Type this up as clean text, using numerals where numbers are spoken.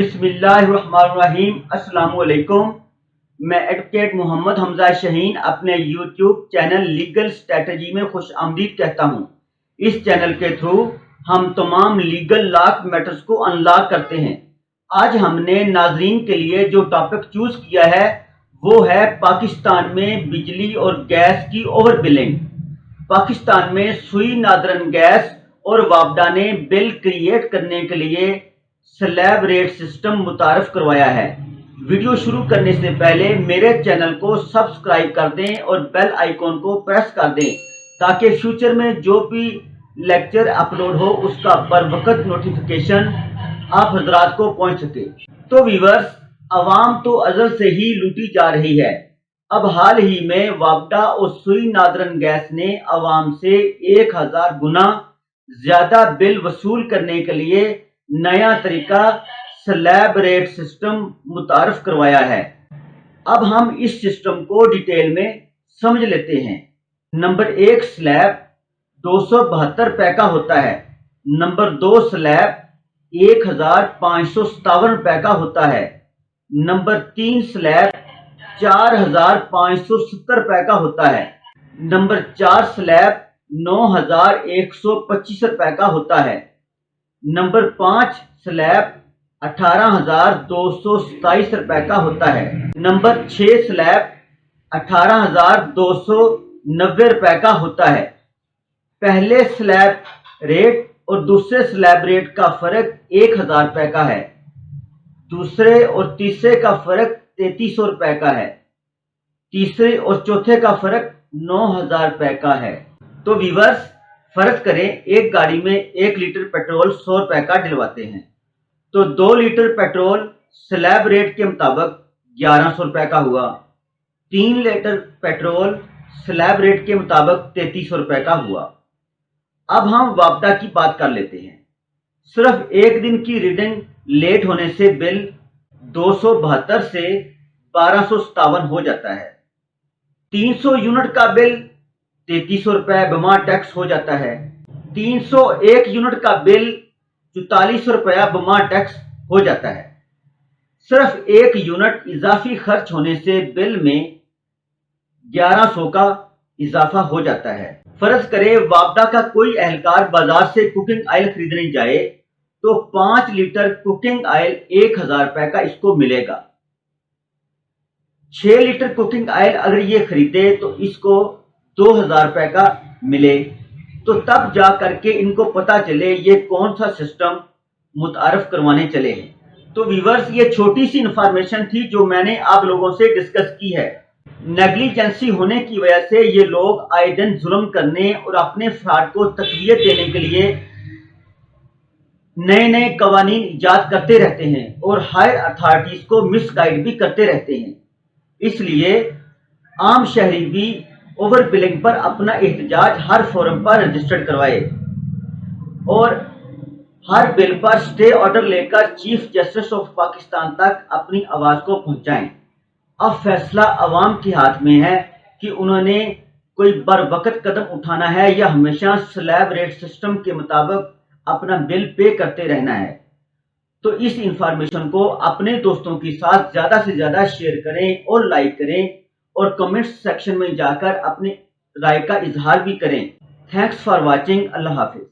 बिस्मिल्लाहिर्रहमानिर्रहीम। अस्सलाम वालेकुम। मैं एडवोकेट मोहम्मद हमजा शाहीन अपने यूट्यूब चैनल लीगल स्ट्रेटजी में खुश आमदीद कहता हूँ। इस चैनल के थ्रू हम तमाम लीगल लॉ मैटर्स को अनलॉक करते हैं। आज हमने नाजरीन के लिए जो टॉपिक चूज किया है वो है पाकिस्तान में बिजली और गैस की ओवर बिलिंग। पाकिस्तान में सुई नादरन गैस और वापडा ने बिल क्रिएट करने के लिए स्लैब रेट सिस्टम मुतारफ करवाया है। वीडियो शुरू करने से पहले मेरे चैनल को सब्सक्राइब कर दें और बेल आइकॉन को प्रेस कर दें ताकि फ्यूचर में जो भी लेक्चर अपलोड हो उसका बर वक्त नोटिफिकेशन आप हजरात को पहुंच सके। तो व्यूअर्स, अवाम तो अजल से ही लूटी जा रही है। अब हाल ही में वापडा और सुई नादरन गैस ने अवाम से 1000 गुना ज्यादा बिल वसूल करने के लिए नया तरीका स्लैब रेट सिस्टम मुतारफ करवाया है। अब हम इस सिस्टम को डिटेल में समझ लेते हैं। नंबर 1 स्लैब 272 रुपए का होता है। नंबर 2 स्लैब 1557 रुपए का होता है। नंबर 3 स्लैब 4570 रुपए का होता है। नंबर 4 स्लैब 9125 रुपए का होता है। नंबर 5 स्लैब 18227 रुपए का होता है। नंबर 6 स्लैब 18290 रुपए का होता है। पहले स्लैब रेट और दूसरे स्लैब रेट का फर्क 1000 रुपए का है। दूसरे और तीसरे का फर्क 3300 रुपए का है। तीसरे और चौथे का फर्क 9000 रुपए का है। तो व्यूअर्स, फर्ज करें एक गाड़ी में 1 लीटर पेट्रोल 100 रुपए का डलवाते हैं तो 2 लीटर पेट्रोल स्लैब रेट के मुताबिक 1100 रुपए का हुआ। 3 लीटर पेट्रोल स्लैब रेट के मुताबिक 3300 रुपए का हुआ। अब हम वापडा की बात कर लेते हैं। सिर्फ एक दिन की रीडिंग लेट होने से बिल 272 से 1257 हो जाता है। 300 यूनिट का बिल 3300 रुपए बमा टैक्स हो जाता है। 301 यूनिट का बिल 4400 रुपया बमा टैक्स हो जाता है। सिर्फ 1 यूनिट इजाफी खर्च होने से बिल में 1100 का इजाफा हो जाता है। फर्ज करें वापडा का कोई एहलकार बाजार से कुकिंग ऑयल खरीदने जाए तो 5 लीटर कुकिंग ऑयल 1000 रुपए का इसको मिलेगा। 6 लीटर कुकिंग ऑयल अगर ये खरीदे तो इसको 2000 रुपए का मिले। तो तब जा करके इनको पता चले ये कौन सा सिस्टम मुतारफ करवाने चले हैं। तो व्यूअर्स, ये छोटी सी इंफॉर्मेशन थी जो मैंने आप लोगों से डिस्कस की है। नेग्लिजेंसी होने की वजह से ये लोग आए दिन जुल्म करने और अपने फ्रॉड को तकवीत देने के लिए नए नए कवानीन इजाद करते रहते हैं और हायर अथॉरिटीज को मिसगाइड भी करते रहते हैं। इसलिए आम शहरी भी ओवर बिलिंग पर अपना एहतजाज हर फोरम पर रजिस्टर्ड करवाए और हर बिल पर स्टे ऑर्डर लेकर चीफ जस्टिस ऑफ पाकिस्तान तक अपनी आवाज को पहुंचाएं। अब फैसला अवाम के हाथ में है कि उन्होंने कोई बर वक्त कदम उठाना है या हमेशा स्लैब रेट सिस्टम के मुताबिक अपना बिल पे करते रहना है। तो इस इंफॉर्मेशन को अपने दोस्तों के साथ ज्यादा से ज्यादा शेयर करें और लाइक करें और कमेंट सेक्शन में जाकर अपनी राय का इजहार भी करें। Thanks for watching. Allah Hafiz.